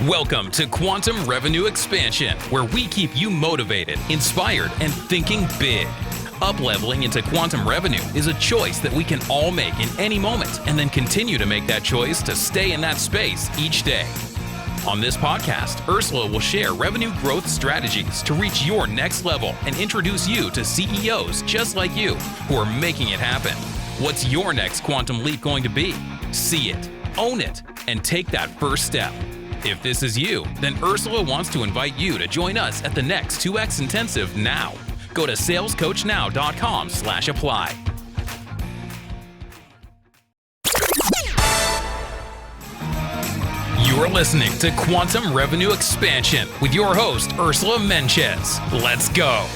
Welcome to Quantum Revenue Expansion, where we keep you motivated, inspired, and thinking big. Up-leveling into quantum revenue is a choice that we can all make in any moment, and then continue to make that choice to stay in that space each day. On this podcast, Ursula will share revenue growth strategies to reach your next level and introduce you to CEOs just like you who are making it happen. What's your next quantum leap going to be? See it, own it, and take that first step. If this is you, then Ursula wants to invite you to join us at the next 2X Intensive now. Go to salescoachnow.com/apply. You are listening to Quantum Revenue Expansion with your host, Ursula Menchez. Let's go.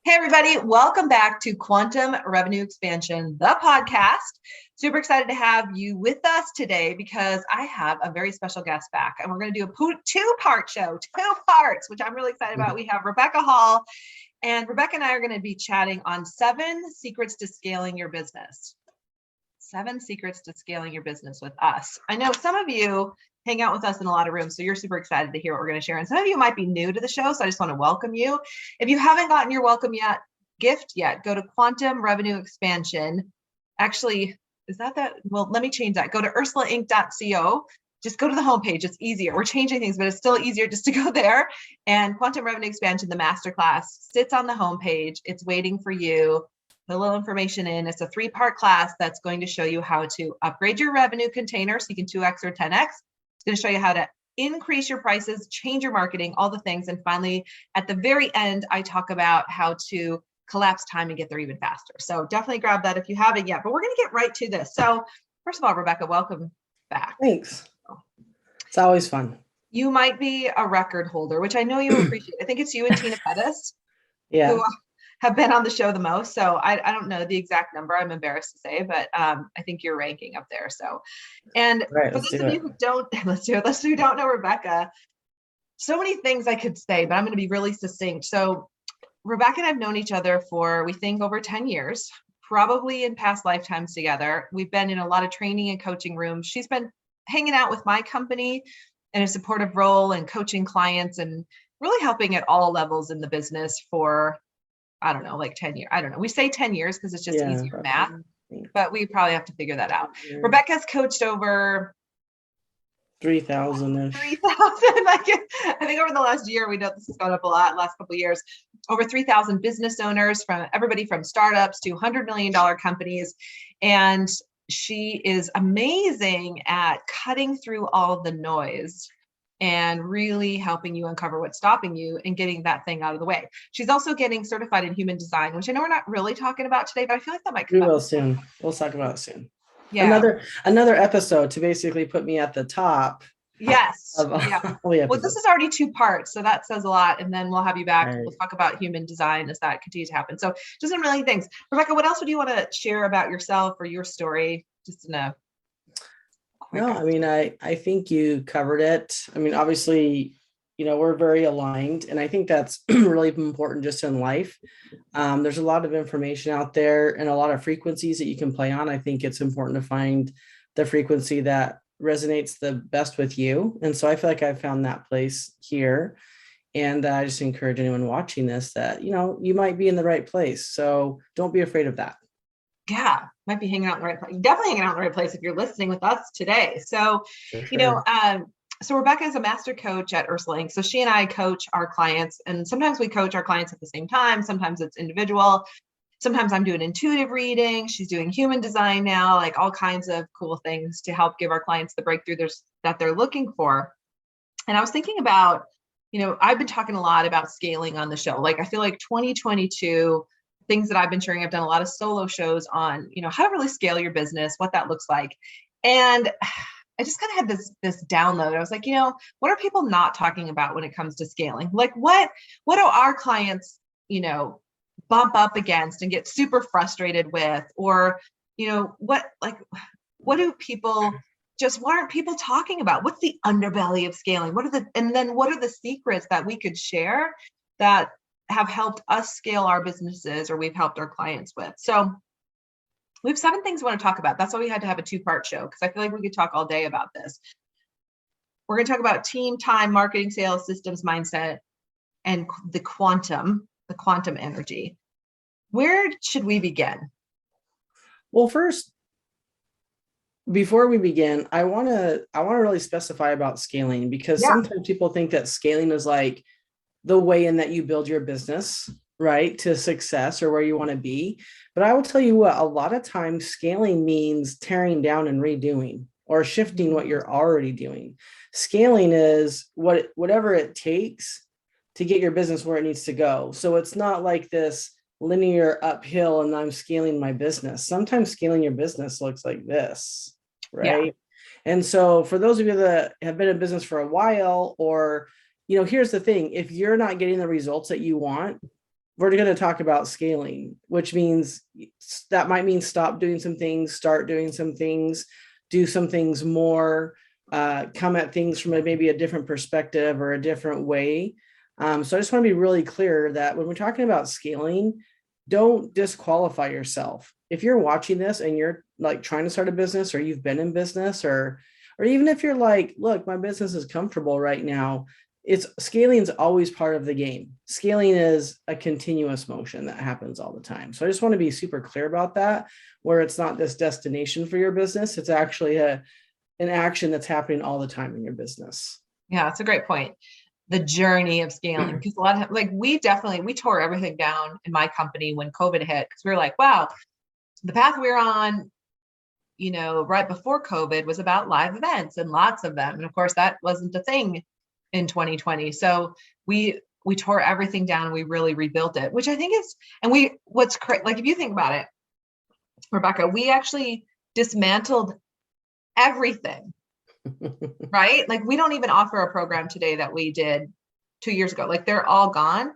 Hey, everybody. Welcome back to Quantum Revenue Expansion, the podcast. Super excited to have you with us today because I have a very special guest back, and we're going to do a two-part show, 2 parts, which I'm really excited about. We have Rebekah Hall, and Rebekah and I are going to be chatting on 7 secrets to scaling your business. 7 secrets to scaling your business with us. I know some of you hang out with us in a lot of rooms, so you're super excited to hear what we're going to share. And some of you might be new to the show, so I just want to welcome you. If you haven't gotten your welcome gift yet, go to Quantum Revenue Expansion. Actually, is that? Well, let me change that. Go to ursulainc.co. Just go to the homepage. It's easier. We're changing things, but it's still easier just to go there. And Quantum Revenue Expansion, the masterclass, sits on the homepage. It's waiting for you. Put a little information in. It's a 3-part class that's going to show you how to upgrade your revenue container so you can 2X or 10X. It's going to show you how to increase your prices, change your marketing, all the things. And finally, at the very end, I talk about how to collapse time and get there even faster. So definitely grab that if you haven't yet, but we're going to get right to this. So first of all, Rebekah, welcome back. Thanks. It's always fun. You might be a record holder, which I know you appreciate. I think it's you and Tina Pettis who have been on the show the most. So I don't know the exact number. I'm embarrassed to say, but I think you're ranking up there. So, and right, for those of you who don't, let's who don't know Rebekah, so many things I could say, but I'm going to be really succinct. So Rebekah and I've known each other for, we think, over 10 years, probably in past lifetimes together. We've been in a lot of training and coaching rooms. She's been hanging out with my company in a supportive role and coaching clients and really helping at all levels in the business for, I don't know, like 10 years. I don't know. We say 10 years because it's just easier math, but we probably have to figure that out. Yeah. Rebekah's coached over 3,000-ish. 3,000. I think over the last year, we know this has gone up a lot, last couple of years, over 3,000 business owners from everybody from startups to $100 million companies. And she is amazing at cutting through all the noise and really helping you uncover what's stopping you and getting that thing out of the way. She's also getting certified in human design, which I know we're not really talking about today, but I feel like that might come up. We will soon. We'll talk about it soon. Yeah. Another episode to basically put me at the top. Yes. Well, this is already 2 parts, so that says a lot. And then we'll have you back. Right. We'll talk about human design as that continues to happen. So just a million things. Rebekah, what else would you want to share about yourself or your story? Just in a quick. No, I mean, I think you covered it. I mean, obviously, we're very aligned, and I think that's really important just in life. There's a lot of information out there and a lot of frequencies that you can play on. I think it's important to find the frequency that resonates the best with you. And so I feel like I found that place here. And I just encourage anyone watching this that, you might be in the right place. So don't be afraid of that. Yeah, might be hanging out in the right place. Definitely hanging out in the right place if you're listening with us today. So, sure. So Rebekah is a master coach at Ursula Inc. So she and I coach our clients, and sometimes we coach our clients at the same time. Sometimes it's individual. Sometimes I'm doing intuitive reading. She's doing human design now, like all kinds of cool things to help give our clients the breakthrough that they're looking for. And I was thinking about, I've been talking a lot about scaling on the show. Like I feel like 2022, things that I've been sharing, I've done a lot of solo shows on, how to really scale your business, what that looks like. And I just kind of had this download. I was like, what are people not talking about when it comes to scaling? Like what do our clients, bump up against and get super frustrated with, or, what aren't people talking about? What's the underbelly of scaling? What are the secrets that we could share that have helped us scale our businesses or we've helped our clients with? So We have 7 things we want to talk about. That's why we had to have a 2-part show, because I feel like we could talk all day about this. We're going to talk about team, time, marketing, sales, systems, mindset, and the quantum energy. Where should we begin? Well, first, before we begin, I want to really specify about scaling, because sometimes people think that scaling is like the way in that you build your business, right, to success or where you want to be. But I will tell you what, a lot of times scaling means tearing down and redoing or shifting what you're already doing. Scaling is whatever it takes to get your business where it needs to go. So it's not like this linear uphill and I'm scaling my business. Sometimes scaling your business looks like this, right? Yeah. And so for those of you that have been in business for a while, or, here's the thing, if you're not getting the results that you want, we're going to talk about scaling, which means that might mean stop doing some things, start doing some things, do some things more, come at things from maybe a different perspective or a different way. So I just want to be really clear that when we're talking about scaling, don't disqualify yourself. If you're watching this and you're like trying to start a business, or you've been in business, or even if you're like, look, my business is comfortable right now, scaling is always part of the game. Scaling is a continuous motion that happens all the time. So I just want to be super clear about that, where it's not this destination for your business. It's actually an action that's happening all the time in your business. Yeah, that's a great point. The journey of scaling, because a lot of we tore everything down in my company when COVID hit, because we were like, wow, the path we were on, right before COVID was about live events and lots of them. And of course that wasn't a thing in 2020. So we tore everything down and we really rebuilt it, which I think is, and what's like, if you think about it, Rebekah, we actually dismantled everything. Right? Like we don't even offer a program today that we did 2 years ago. Like they're all gone.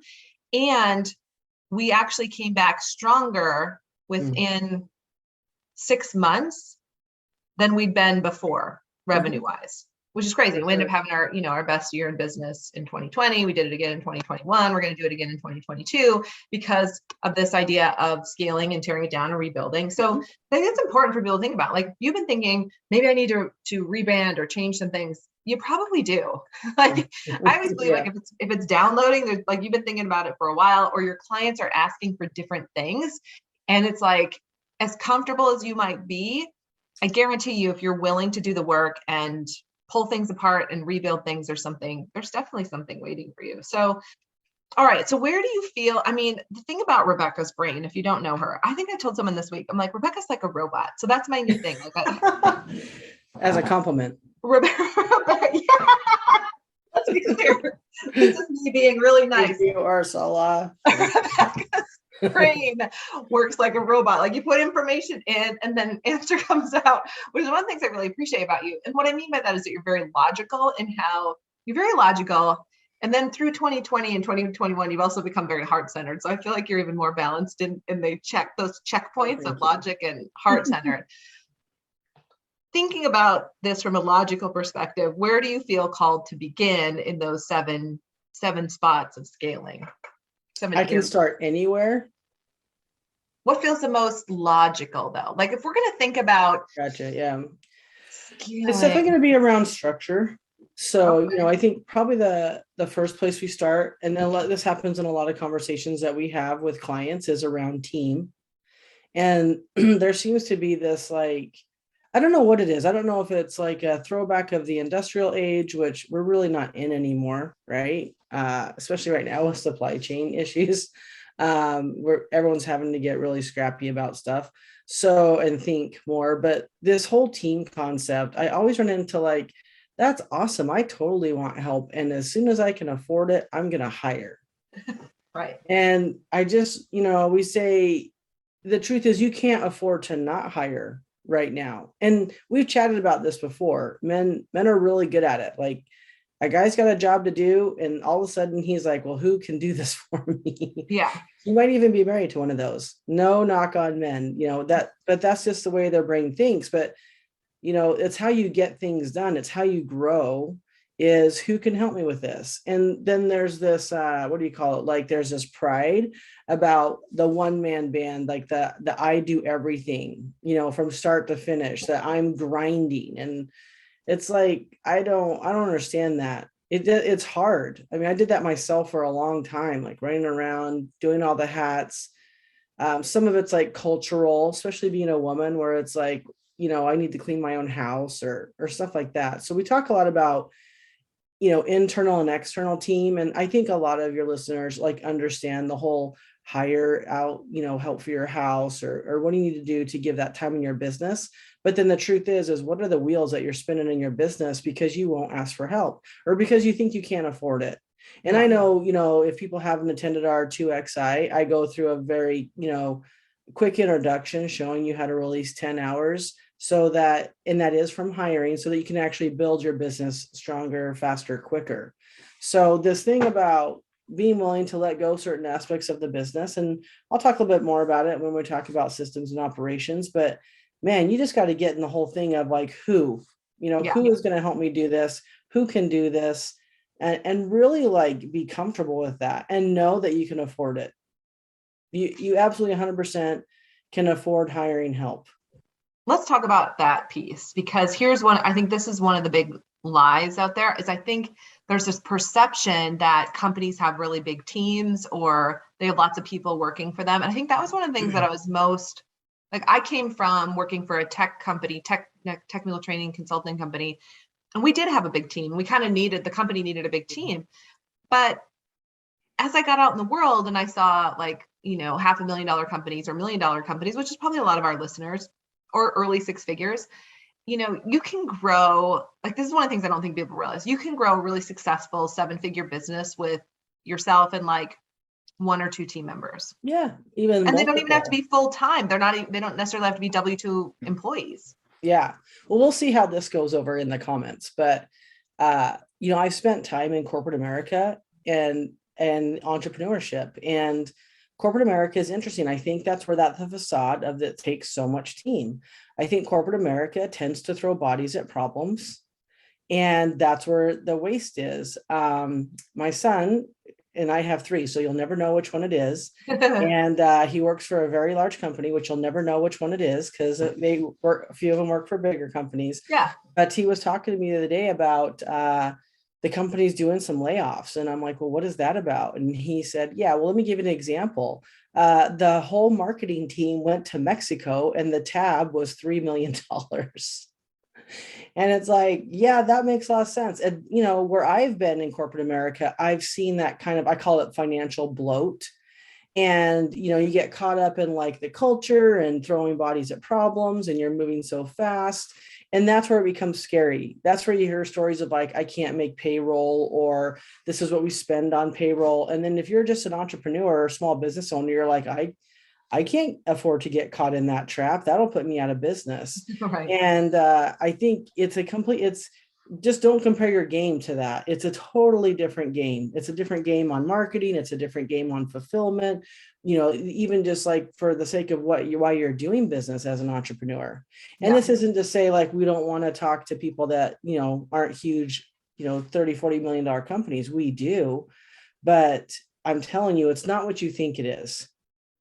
And we actually came back stronger within 6 months than we'd been before, revenue wise, which is crazy. We ended up having our best year in business in 2020. We did it again in 2021. We're going to do it again in 2022 because of this idea of scaling and tearing it down and rebuilding. So I think it's important for people to think about. Like, you've been thinking, maybe I need to rebrand or change some things. You probably do. Like, I always believe like if it's downloading, like you've been thinking about it for a while, or your clients are asking for different things. And it's like, as comfortable as you might be, I guarantee you, if you're willing to do the work and pull things apart and rebuild things or something, there's definitely something waiting for you. So, all right. So where do you feel, the thing about Rebekah's brain, if you don't know her, I think I told someone this week, I'm like, Rebekah's like a robot. So that's my new thing. As a compliment. Rebekah, yeah. Let's be clear. This is me being really nice. Thank you, Ursula. Rebekah's brain works like a robot. Like, you put information in and then an answer comes out, which is one of the things I really appreciate about you. And what I mean by that is that you're very logical in how you're very logical. And then through 2020 and 2021, you've also become very heart-centered. So I feel like you're even more balanced and they check those checkpoints of logic and heart-centered. Thinking about this from a logical perspective, where do you feel called to begin in those seven spots of scaling? I can start anywhere. What feels the most logical, though? Like, if we're going to think about, gotcha, yeah, scaling, it's definitely going to be around structure. So, I think probably the first place we start, and then this happens in a lot of conversations that we have with clients, is around team. And there seems to be this, like, I don't know what it is. I don't know if it's like a throwback of the industrial age, which we're really not in anymore, right? Especially right now with supply chain issues, where everyone's having to get really scrappy about stuff. So, and think more, but this whole team concept, I always run into like, that's awesome. I totally want help. And as soon as I can afford it, I'm going to hire. Right. And I just, we say the truth is you can't afford to not hire right now. And we've chatted about this before. Men are really good at it. Like, a guy's got a job to do, and all of a sudden he's like, well, who can do this for me? Yeah. You might even be married to one of those. No knock on men, but that's just the way their brain thinks. But it's how you get things done. It's how you grow. is who can help me with this. And then there's this, what do you call it? Like there's this pride about the one man band, like the I do everything, from start to finish, that I'm grinding. And it's like, I don't understand that. It's hard. I mean, I did that myself for a long time, like running around, doing all the hats. Some of it's like cultural, especially being a woman, where it's like, I need to clean my own house or stuff like that. So we talk a lot about, internal and external team. And I think a lot of your listeners like understand the whole hire out, help for your house or what do you need to do to give that time in your business. But then the truth is what are the wheels that you're spinning in your business because you won't ask for help or because you think you can't afford it. And I know, if people haven't attended our 2XI, I go through a very, quick introduction showing you how to release 10 hours so that, and that is from hiring, so that you can actually build your business stronger, faster, quicker. So this thing about being willing to let go certain aspects of the business, and I'll talk a little bit more about it when we talk about systems and operations, but man, you just got to get in the whole thing of like, who is going to help me do this? Who can do this? And really like be comfortable with that and know that you can afford it. You absolutely 100% can afford hiring help. Let's talk about that piece, because I think this is one of the big lies out there is I think there's this perception that companies have really big teams or they have lots of people working for them. And I think that was one of the things that I was most like, I came from working for a tech company, technical training consulting company, and we did have a big team. We kind of the company needed a big team. But as I got out in the world and I saw like, $500,000 companies or $1 million companies, which is probably a lot of our listeners, or early six figures, you can grow, like this is one of the things I don't think people realize. You can grow a really successful 7-figure business with yourself and like 1 or 2 team members. Yeah. And multiple. They don't even have to be full-time. They don't necessarily have to be W-2 employees. Yeah. Well, we'll see how this goes over in the comments, but I've spent time in corporate America and entrepreneurship, and corporate America is interesting. I think that's where the facade of it takes so much team. I think corporate America tends to throw bodies at problems, and that's where the waste is. My son and I have 3, so you'll never know which one it is. And he works for a very large company, which you'll never know which one it is because a few of them work for bigger companies. Yeah. But he was talking to me the other day about the company's doing some layoffs. And I'm like, well, what is that about? And he said, yeah, well, let me give you an example. The whole marketing team went to Mexico and the tab was $3 million. And it's like, yeah, that makes a lot of sense. And, where I've been in corporate America, I've seen that kind of, I call it financial bloat. And, you get caught up in like the culture and throwing bodies at problems and you're moving so fast. And that's where it becomes scary. That's where you hear stories of like, I can't make payroll, or this is what we spend on payroll. And then if you're just an entrepreneur or small business owner, you're like, I can't afford to get caught in that trap. That'll put me out of business. Right. And I think just don't compare your game to that. It's a totally different game. It's a different game on marketing. It's a different game on fulfillment, even just like for the sake of why you're doing business as an entrepreneur. And this isn't to say like, we don't want to talk to people that, aren't huge, $30-40 million companies. We do, but I'm telling you, it's not what you think it is.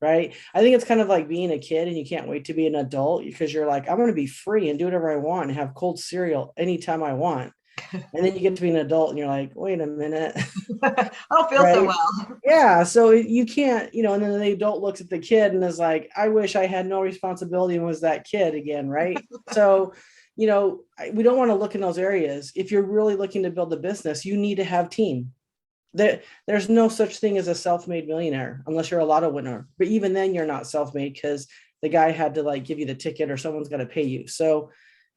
Right. I think it's kind of like being a kid and you can't wait to be an adult because you're like, I'm going to be free and do whatever I want and have cold cereal anytime I want. And then you get to be an adult and you're like, wait a minute. I don't feel so well. Yeah. So you can't, and then the adult looks at the kid and is like, I wish I had no responsibility and was that kid again. Right. So, we don't want to look in those areas. If you're really looking to build a business, you need to have team. There's no such thing as a self-made millionaire unless you're a lotto winner. But even then you're not self-made because the guy had to like give you the ticket or someone's got to pay you. So,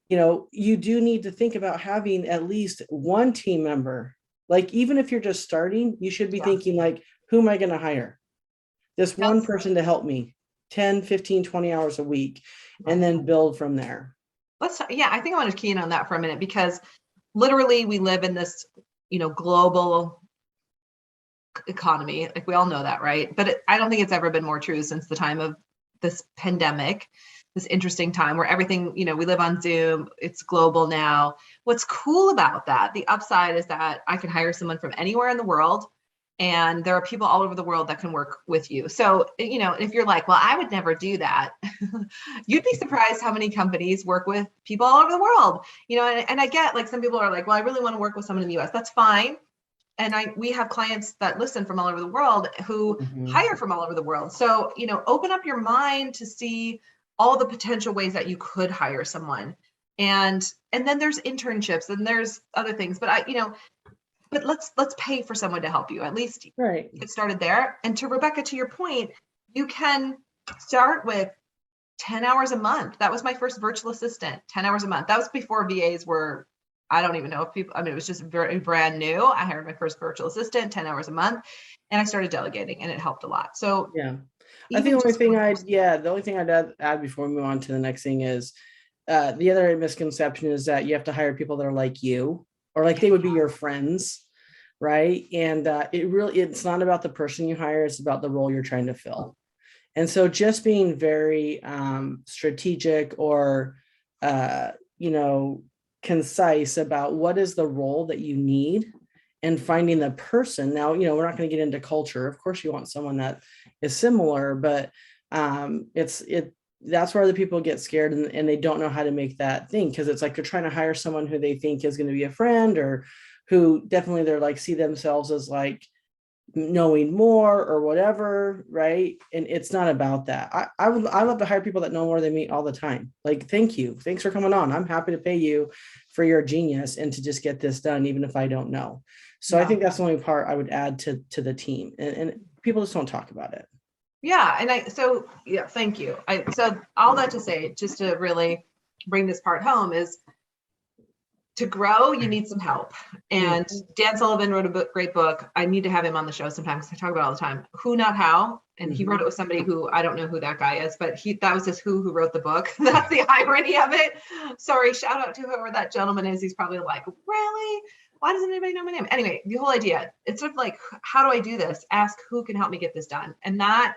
you do need to think about having at least one team member. Like, even if you're just starting, you should be thinking like, who am I going to hire? This one person to help me 10, 15, 20 hours a week, and then build from there. I think I want to key in on that for a minute, because literally we live in this, global economy. Like, we all know that, right? But I don't think it's ever been more true since the time of this pandemic, this interesting time where everything, we live on Zoom, it's global now. What's cool about that, the upside is that I can hire someone from anywhere in the world, and there are people all over the world that can work with you. So, if you're like, well, I would never do that, you'd be surprised how many companies work with people all over the world, and I get like some people are like, well, I really want to work with someone in the US. That's fine. And we have clients that listen from all over the world who hire from all over the world. So, open up your mind to see all the potential ways that you could hire someone. And then there's internships and there's other things, but but let's pay for someone to help you, at least get started there. And to Rebekah, to your point, you can start with 10 hours a month. That was my first virtual assistant, 10 hours a month. That was before VAs were, I don't even know if people, it was just very brand new. I hired my first virtual assistant, 10 hours a month, and I started delegating, and it helped a lot. So yeah, I think the only thing I'd add before we move on to the next thing is the other misconception is that you have to hire people that are like you, or like they would be your friends, right? And it's not about the person you hire, it's about the role you're trying to fill. And so just being very strategic or concise about what is the role that you need, and finding the person. Now, we're not going to get into culture. Of course, you want someone that is similar, but that's where the people get scared, and they don't know how to make that thing, because it's like they're trying to hire someone who they think is going to be a friend, or who definitely they're like see themselves as like knowing more or whatever, right? And it's not about that. I love to hire people that know more than me all the time. Like, thanks for coming on. I'm happy to pay you for your genius and to just get this done, even if I don't know. So I think that's the only part I would add to the team, and people just don't talk about it. Yeah. And thank you. So all that to say, just to really bring this part home, is to grow, you need some help. And Dan Sullivan wrote a great book. I need to have him on the show sometime because I talk about it all the time. Who, Not How. And he wrote it with somebody who, I don't know who that guy is, but that was his who wrote the book. That's the irony of it. Sorry, shout out to whoever that gentleman is. He's probably like, really? Why doesn't anybody know my name? Anyway, the whole idea, it's sort of like, how do I do this? Ask who can help me get this done. And that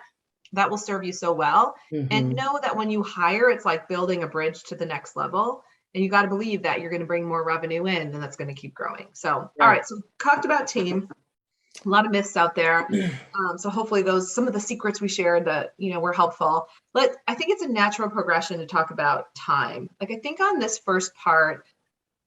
will serve you so well. And know that when you hire, it's like building a bridge to the next level. And you got to believe that you're going to bring more revenue in, and that's going to keep growing. So, all right. So talked about team, a lot of myths out there. So hopefully some of the secrets we shared that, were helpful. But I think it's a natural progression to talk about time. Like, I think on this first part,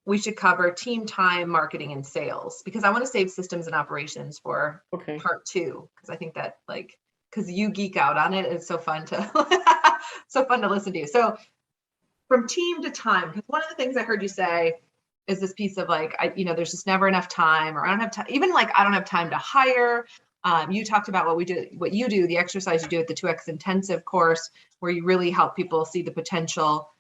we should cover team, time, marketing, and sales, because I want to save systems and operations for part 2. Because I think that because you geek out on it, it's so fun to listen to you. So from team to time, because one of the things I heard you say is this piece of like, there's just never enough time, or I don't have time, even like I don't have time to hire. You talked about what you do, the exercise you do at the 2X intensive course, where you really help people see the potential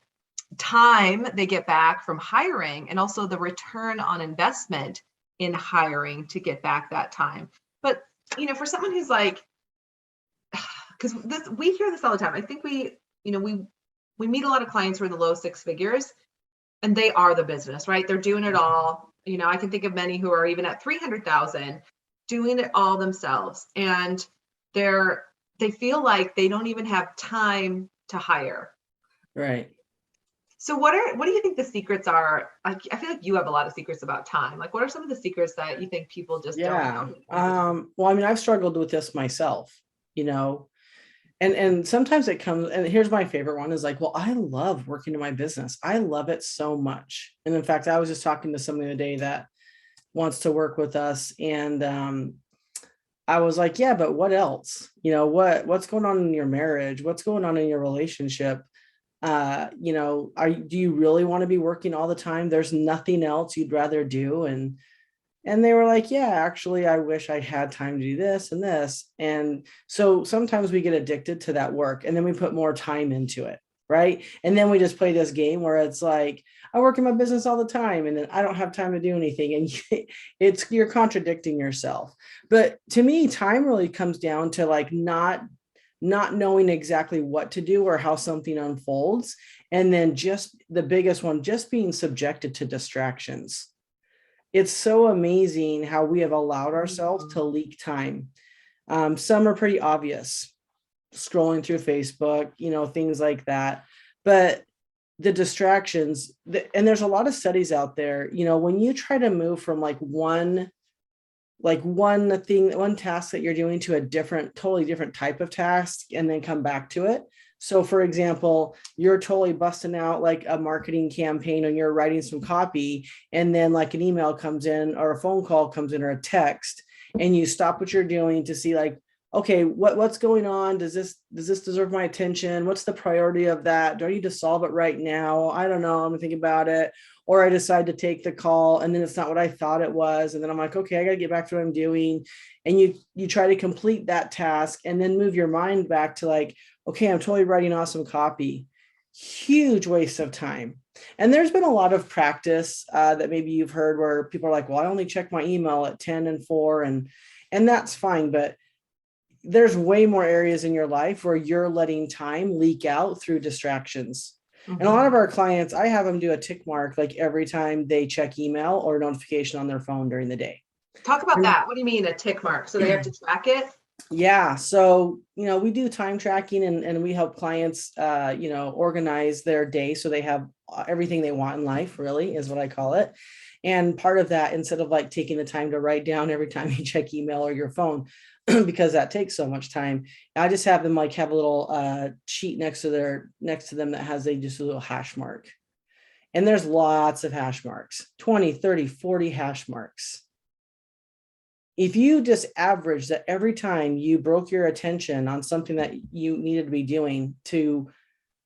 time they get back from hiring, and also the return on investment in hiring to get back that time. But, for someone who's like, because we hear this all the time. I think we meet a lot of clients who are in the low 6 figures, and they are the business, right? They're doing it all. I can think of many who are even at 300,000 doing it all themselves. And they feel like they don't even have time to hire. Right. So what do you think the secrets are? I feel like you have a lot of secrets about time. Like, what are some of the secrets that you think people just don't know? Well, I've struggled with this myself, and sometimes it comes, and here's my favorite one, is like, well, I love working in my business. I love it so much. And in fact, I was just talking to somebody today that wants to work with us. And I was like, yeah, but what else? What's going on in your marriage? What's going on in your relationship? Do you really want to be working all the time? There's nothing else you'd rather do. And they were like, yeah, actually, I wish I had time to do this and this. And so sometimes we get addicted to that work, and then we put more time into it, right? And then we just play this game where it's like, I work in my business all the time, and then I don't have time to do anything. And you're contradicting yourself. But to me, time really comes down to like not knowing exactly what to do or how something unfolds. And then just the biggest one, just being subjected to distractions. It's so amazing how we have allowed ourselves to leak time. Some are pretty obvious. scrolling through Facebook, things like that. But the distractions, and there's a lot of studies out there, when you try to move from one task that you're doing to a totally different type of task and then come back to it. So for example, you're totally busting out like a marketing campaign and you're writing some copy, and then like an email comes in or a phone call comes in or a text, and you stop what you're doing to see like, okay, what's going on? Does this deserve my attention? What's the priority of that? Do I need to solve it right now? I don't know. I'm gonna think about it. Or I decide to take the call and then it's not what I thought it was. And then I'm like, okay, I got to get back to what I'm doing. And you try to complete that task and then move your mind back to like, okay, I'm totally writing awesome copy. Huge waste of time. And there's been a lot of practice that maybe you've heard where people are like, well, I only check my email at 10 and 4 and that's fine. But there's way more areas in your life where you're letting time leak out through distractions. And a lot of our clients, I have them do a tick mark like every time they check email or notification on their phone during the day. Talk about that. What do you mean a tick mark? So they have to track it? Yeah. So, we do time tracking and we help clients, organize their day so they have everything they want in life, really, is what I call it. And part of that, instead of like taking the time to write down every time you check email or your phone, because that takes so much time, I just have them like have a little sheet next to them that has just a little hash mark. And there's lots of hash marks, 20, 30, 40 hash marks. If you just average that every time you broke your attention on something that you needed to be doing to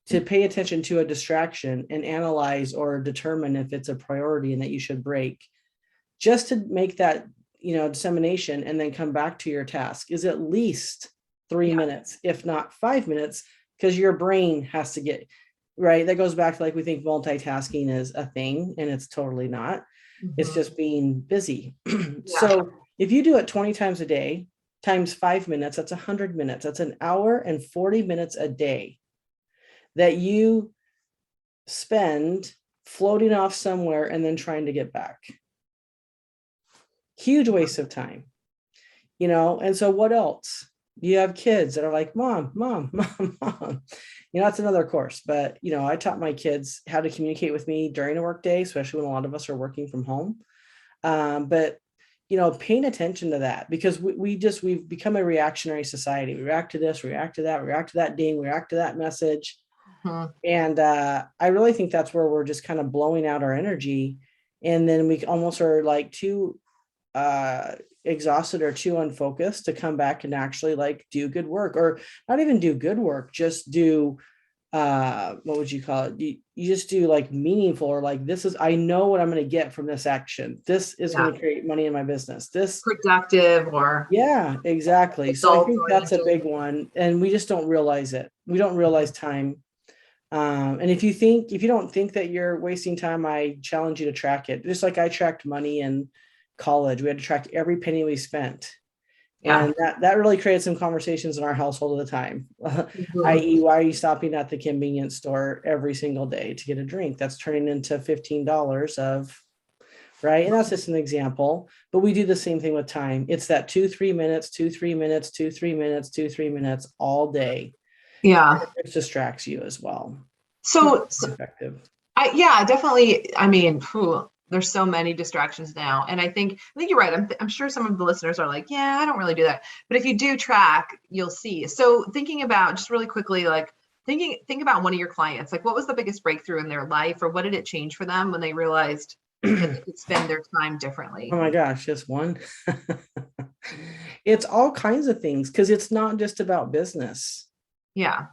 pay attention to a distraction and analyze or determine if it's a priority and that you should break, just to make that, dissemination and then come back to your task is at least 3 minutes, if not 5 minutes, because your brain has to get right. That goes back to like, we think multitasking is a thing and it's totally not. It's just being busy. So if you do it 20 times a day times 5 minutes, that's 100 minutes. That's an hour and 40 minutes a day that you spend floating off somewhere and then trying to get back. Huge waste of time, and so what else? You have kids that are like, mom, that's another course. But, I taught my kids how to communicate with me during a work day, especially when a lot of us are working from home. But, paying attention to that, because we've become a reactionary society. We react to this, react to that, react to that ding, react to that message. And I really think that's where we're just kind of blowing out our energy. And then we almost are like too exhausted or too unfocused to come back and actually like do good work, or not even do good work, just do what would you call it? You just do like meaningful, or like, I know what I'm going to get from this action. This is going to create money in my business. This productive or exactly. So I think that's a big one. And we just don't realize it. We don't realize time. And if you don't think that you're wasting time, I challenge you to track it. Just like I tracked money in college, we had to track every penny we spent. And that really created some conversations in our household at the time, i.e., why are you stopping at the convenience store every single day to get a drink? That's turning into $15 of, right? And that's just an example, but we do the same thing with time. It's that 2-3 minutes, 2-3 minutes, 2-3 minutes, 2-3 minutes all day. Yeah. It distracts you as well. So effective. Definitely. I mean, there's so many distractions now. And I think you're right. I'm sure some of the listeners are like, yeah, I don't really do that. But if you do track, you'll see. So thinking about, just really quickly, like think about one of your clients, like what was the biggest breakthrough in their life, or what did it change for them when they realized that they could spend their time differently? Oh my gosh, just one. It's all kinds of things, because it's not just about business. Yeah.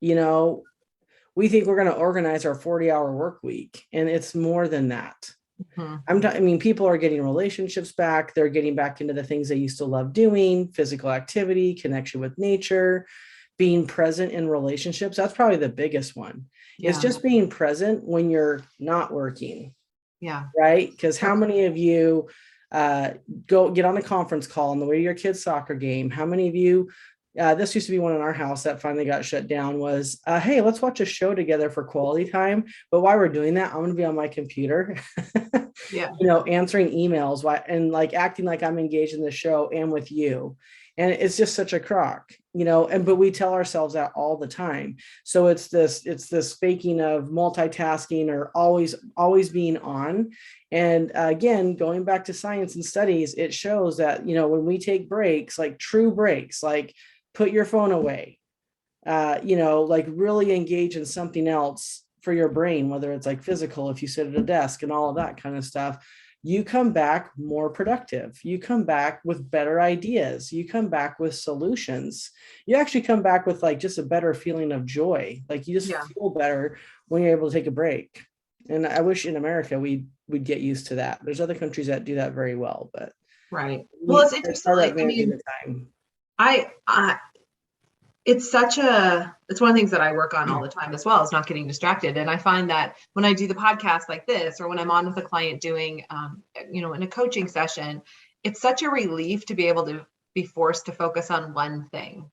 We think we're going to organize our 40-hour work week, and it's more than that. People are getting relationships back. They're getting back into the things they used to love doing: physical activity, connection with nature, being present in relationships. That's probably the biggest one. It's just being present when you're not working. Yeah. Right. Because how many of you go get on a conference call on the way to your kid's soccer game? How many of you, this used to be one in our house that finally got shut down, was, hey, let's watch a show together for quality time. But while we're doing that, I'm going to be on my computer, answering emails and like acting like I'm engaged in the show and with you. And it's just such a crock, but we tell ourselves that all the time. So it's this faking of multitasking or always being on. And again, going back to science and studies, it shows that, when we take breaks, like true breaks, like put your phone away, like really engage in something else for your brain, whether it's like physical, if you sit at a desk and all of that kind of stuff, you come back more productive. You come back with better ideas. You come back with solutions. You actually come back with like just a better feeling of joy. Like you just feel better when you're able to take a break. And I wish in America we'd get used to that. There's other countries that do that very well, but right. Well, it's interesting. Like, it's one of the things that I work on all the time as well, is not getting distracted. And I find that when I do the podcast like this, or when I'm on with a client doing, in a coaching session, it's such a relief to be able to be forced to focus on one thing,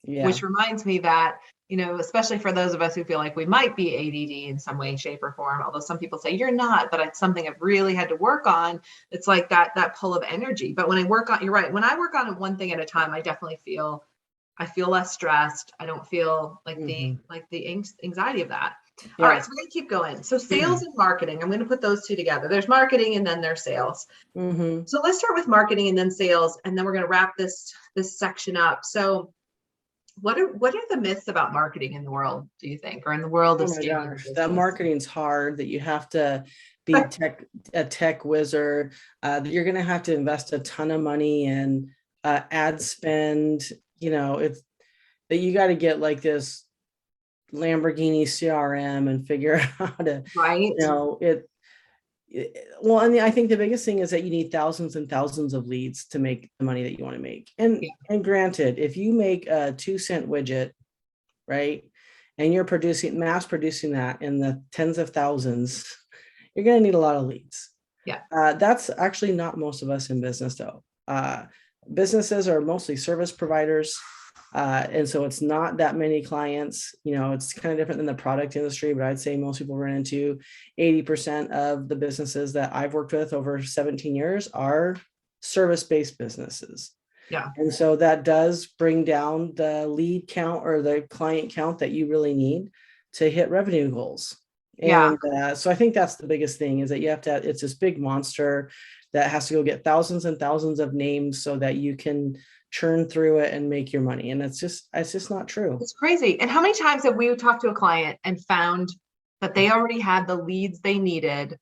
which reminds me that, especially for those of us who feel like we might be ADD in some way, shape, or form, although some people say you're not, but it's something I've really had to work on. It's like that pull of energy. But when I work on, you're right, when I work on it one thing at a time, I definitely feel less stressed. I don't feel like the anxiety of that. Yeah. All right, so we're gonna keep going. So sales and marketing, I'm gonna put those two together. There's marketing and then there's sales. So let's start with marketing and then sales, and then we're gonna wrap this section up. So what are the myths about marketing in the world, do you think, or in the world of scaling? That marketing's hard, that you have to be a tech wizard, that you're gonna have to invest a ton of money in ad spend. It's that you got to get like this Lamborghini CRM and figure out how to, well, and I think the biggest thing is that you need thousands and thousands of leads to make the money that you want to make. And granted, if you make a 2-cent widget, right, and you're mass producing that in the tens of thousands, you're going to need a lot of leads. Yeah. That's actually not most of us in business though. Businesses are mostly service providers. And so it's not that many clients, it's kind of different than the product industry, but I'd say most people run into 80% of the businesses that I've worked with over 17 years are service-based businesses. Yeah. And so that does bring down the lead count or the client count that you really need to hit revenue goals. And so I think that's the biggest thing, is that you have to, it's this big monster that has to go get thousands and thousands of names so that you can churn through it and make your money. And it's just not true. It's crazy. And how many times have we talked to a client and found that they already had the leads they needed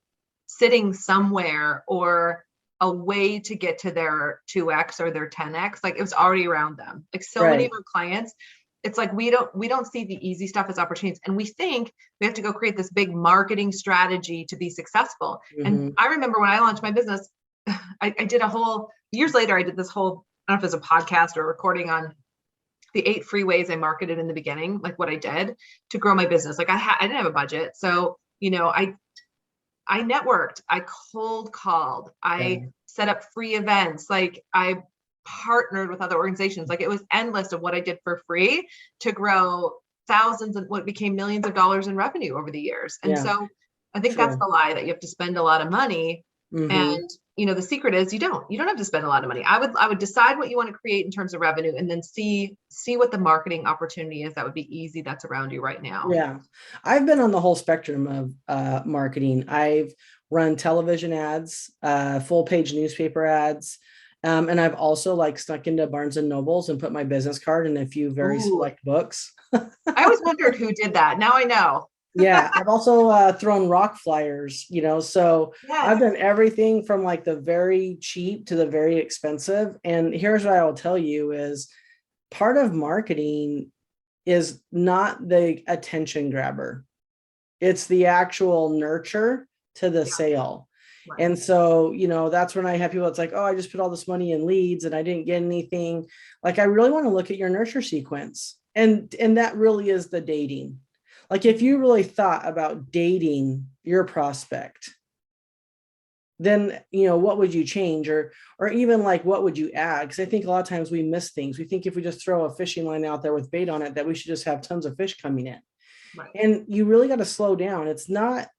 sitting somewhere, or a way to get to their 2x or their 10x? Like, it was already around them. Like, so many of our clients, it's like we don't see the easy stuff as opportunities, and we think we have to go create this big marketing strategy to be successful. And I remember when I launched my business, I did years later, I did this whole, I don't know if it was a podcast or a recording on the 8 free ways I marketed in the beginning, like what I did to grow my business. Like I didn't have a budget. So, I networked, I cold called, I set up free events. Like I partnered with other organizations. Like it was endless of what I did for free to grow thousands and what became millions of dollars in revenue over the years. And so I think that's the lie, that you have to spend a lot of money. And the secret is you don't have to spend a lot of money. I would decide what you want to create in terms of revenue, and then see what the marketing opportunity is that would be easy, that's around you right now. Yeah. I've been on the whole spectrum of marketing. I've run television ads, full page newspaper ads. And I've also like snuck into Barnes and Nobles and put my business card in a few very select books. I always wondered who did that. Now I know. Yeah, I've also thrown rock flyers, so I've done everything from like the very cheap to the very expensive. And here's what I will tell you is part of marketing is not the attention grabber. It's the actual nurture to the sale. Right. And so, that's when I have people, it's like, oh, I just put all this money in leads and I didn't get anything. Like, I really want to look at your nurture sequence. And that really is the dating. Like if you really thought about dating your prospect, then, what would you change, or even like, what would you add? Because I think a lot of times we miss things. We think if we just throw a fishing line out there with bait on it, that we should just have tons of fish coming in. Right. And you really got to slow down. It's not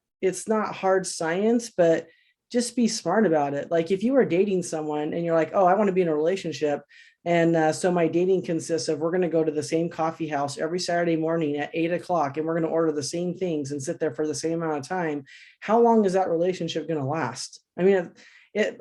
hard science, but just be smart about it. Like if you are dating someone and you're like, oh, I want to be in a relationship, And so my dating consists of, we're going to go to the same coffee house every Saturday morning at 8 o'clock, and we're going to order the same things and sit there for the same amount of time. How long is that relationship going to last? I mean,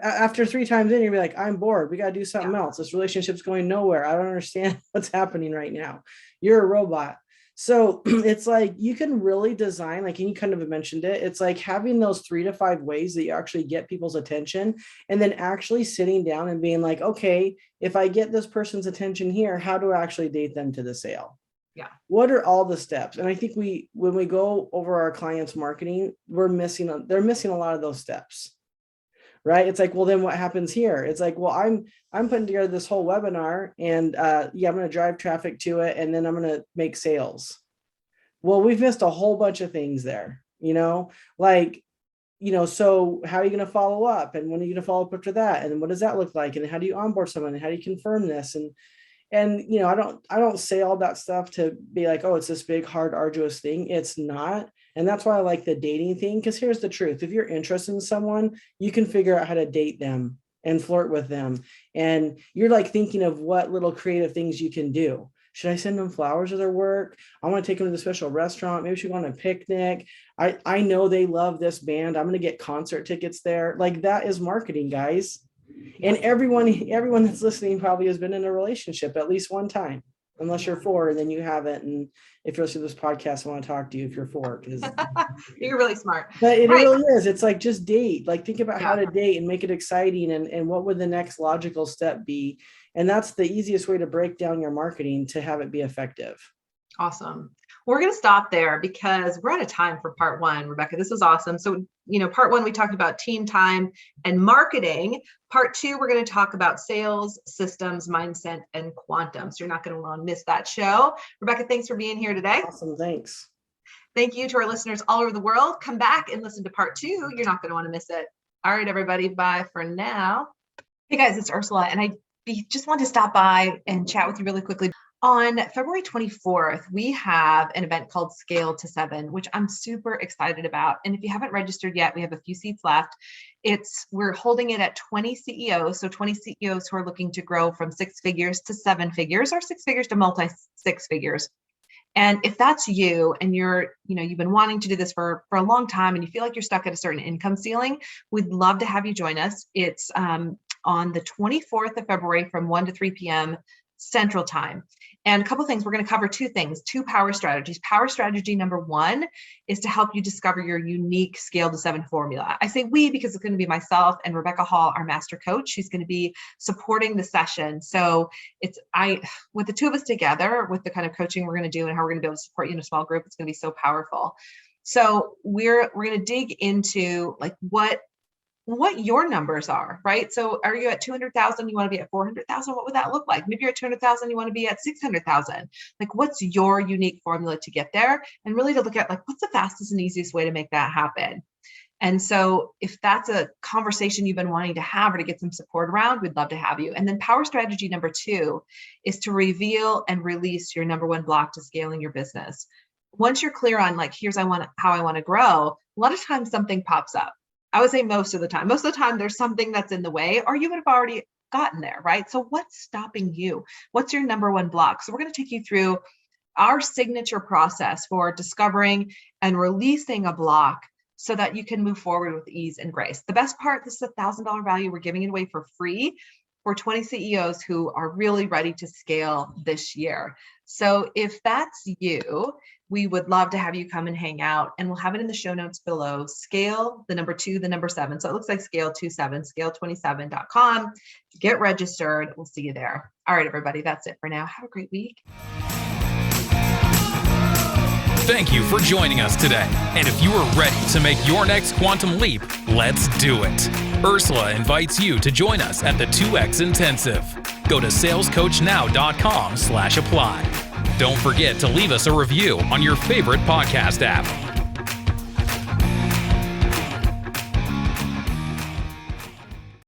after 3 times in, you'll be like, I'm bored. We got to do something else. This relationship's going nowhere. I don't understand what's happening right now. You're a robot. So it's like, you can really design, like, and you kind of mentioned it, it's like having those 3 to 5 ways that you actually get people's attention, and then actually sitting down and being like, okay, if I get this person's attention here, how do I actually date them to the sale? Yeah. What are all the steps? And I think when we go over our clients' marketing, they're missing a lot of those steps. Right. It's like, well, then what happens here? It's like, well, I'm putting together this whole webinar, and I'm going to drive traffic to it, and then I'm going to make sales. Well, we've missed a whole bunch of things there, like, so how are you going to follow up? And when are you going to follow up after that? And what does that look like? And how do you onboard someone? And how do you confirm this? And I don't say all that stuff to be like, oh, it's this big, hard, arduous thing. It's not. And that's why I like the dating thing, because here's the truth. If you're interested in someone, you can figure out how to date them and flirt with them. And you're like thinking of what little creative things you can do. Should I send them flowers to their work? I want to take them to the special restaurant. Maybe we should go on a picnic. I know they love this band. I'm going to get concert tickets there. Like, that is marketing, guys. And everyone that's listening probably has been in a relationship at least one time, unless you're 4 and then you haven't. And if you're listening to this podcast, I want to talk to you if you're 4, because you're really smart. But it really is. It's like, just date. Like, think about how to date and make it exciting, and what would the next logical step be. And that's the easiest way to break down your marketing to have it be effective. Awesome. We're going to stop there because we're out of time for part 1, Rebekah. This was awesome. So, part 1, we talked about team time and marketing. Part 2, we're going to talk about sales, systems, mindset, and quantum. So you're not going to want to miss that show. Rebekah, thanks for being here today. Awesome. Thanks. Thank you to our listeners all over the world. Come back and listen to part 2. You're not going to want to miss it. All right, everybody. Bye for now. Hey guys, it's Ursula, and I just want to stop by and chat with you really quickly. On February 24th, we have an event called Scale to 7, which I'm super excited about. And if you haven't registered yet, we have a few seats left. We're holding it at 20 CEOs. So 20 CEOs who are looking to grow from 6 figures to 7 figures, or 6 figures to multi 6 figures. And if that's you, and you've been wanting to do this for a long time, and you feel like you're stuck at a certain income ceiling, we'd love to have you join us. It's on the 24th of February from 1 to 3 p.m. Central Time. And a couple of things, we're going to cover 2 things, 2 power strategies. Power strategy number 1 is to help you discover your unique Scale to 7 formula. I say we because it's going to be myself and Rebekah Hall, our master coach. She's going to be supporting the session. So with the 2 of us together, with the kind of coaching we're going to do and how we're going to be able to support you in a small group, it's going to be so powerful. So we're going to dig into like what your numbers are, right? So are you at 200,000? You want to be at 400,000? What would that look like? Maybe you're at 200,000. You want to be at 600,000. Like, what's your unique formula to get there? And really to look at like, what's the fastest and easiest way to make that happen? And so if that's a conversation you've been wanting to have or to get some support around, we'd love to have you. And then power strategy number 2 is to reveal and release your number 1 block to scaling your business. Once you're clear on like, how I want to grow, a lot of times something pops up. I would say most of the time there's something that's in the way, or you would have already gotten there, right? So what's stopping you? What's your number 1 block? So we're going to take you through our signature process for discovering and releasing a block so that you can move forward with ease and grace. The best part, this is a $1,000 value. We're giving it away for free for 20 CEOs who are really ready to scale this year. So if that's you, we would love to have you come and hang out, and we'll have it in the show notes below. Scale, the number 2, the number 7. So it looks like Scale 27, scale27.com. Get registered. We'll see you there. All right, everybody, that's it for now. Have a great week. Thank you for joining us today. And if you are ready to make your next quantum leap, let's do it. Ursula invites you to join us at the 2X Intensive. Go to salescoachnow.com/apply. Don't forget to leave us a review on your favorite podcast app.